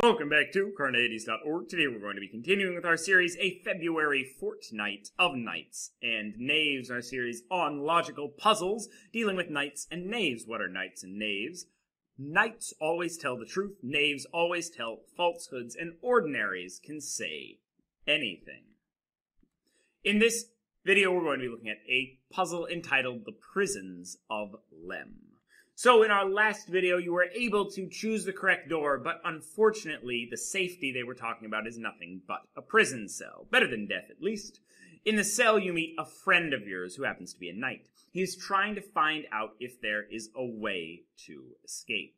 Welcome back to Carneades.org. Today we're going to be continuing with our series, A February Fortnight of Knights and Knaves, our series on logical puzzles, dealing with knights and knaves. What are knights and knaves? Knights always tell the truth, knaves always tell falsehoods, and ordinaries can say anything. In this video, we're going to be looking at a puzzle entitled The Prisons of Lem. So in our last video, you were able to choose the correct door, but unfortunately, the safety they were talking about is nothing but a prison cell. Better than death, at least. In the cell, you meet a friend of yours who happens to be a knight. He's trying to find out if there is a way to escape.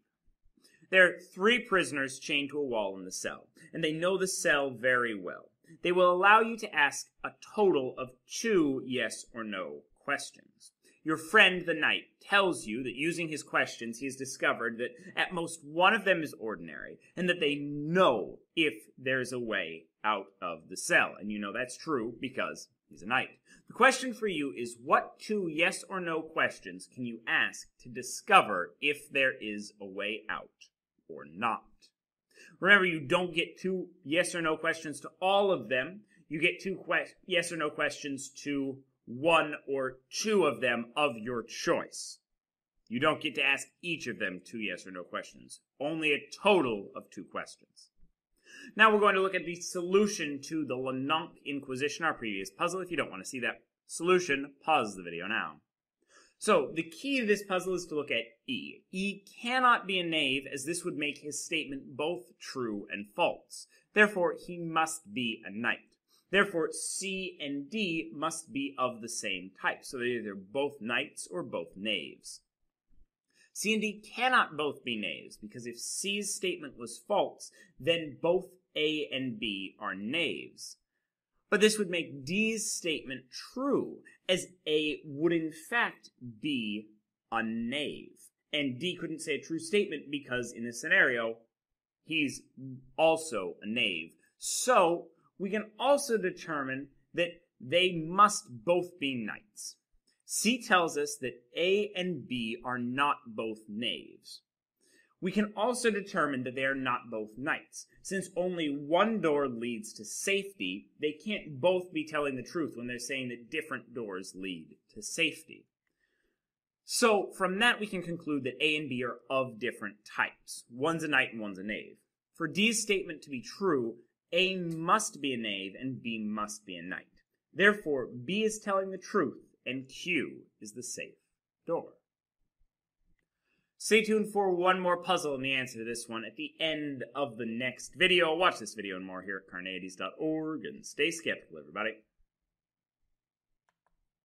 There are 3 prisoners chained to a wall in the cell, and they know the cell very well. They will allow you to ask a total of 2 yes or no questions. Your friend, the knight, tells you that using his questions, he has discovered that at most one of them is ordinary, and that they know if there's a way out of the cell. And you know that's true because he's a knight. The question for you is, what 2 yes or no questions can you ask to discover if there is a way out or not? Remember, you don't get 2 yes or no questions to all of them. You get 2 yes or no questions to 1 or 2 of them of your choice. You don't get to ask each of them 2 yes or no questions. Only a total of 2 questions. Now we're going to look at the solution to the Lnonc Inquisition, our previous puzzle. If you don't want to see that solution, pause the video now. So the key to this puzzle is to look at E. E cannot be a knave, as this would make his statement both true and false. Therefore, he must be a knight. Therefore, C and D must be of the same type, so they're either both knights or both knaves. C and D cannot both be knaves, because if C's statement was false, then both A and B are knaves. But this would make D's statement true, as A would in fact be a knave. And D couldn't say a true statement because in this scenario, he's also a knave. So we can also determine that they must both be knights. C tells us that A and B are not both knaves. We can also determine that they are not both knights. Since only one door leads to safety, they can't both be telling the truth when they're saying that different doors lead to safety. So from that we can conclude that A and B are of different types. One's a knight and one's a knave. For D's statement to be true, A must be a knave and B must be a knight. Therefore, B is telling the truth and Q is the safe door. Stay tuned for one more puzzle and the answer to this one at the end of the next video. Watch this video and more here at Carneades.org, and stay skeptical, everybody.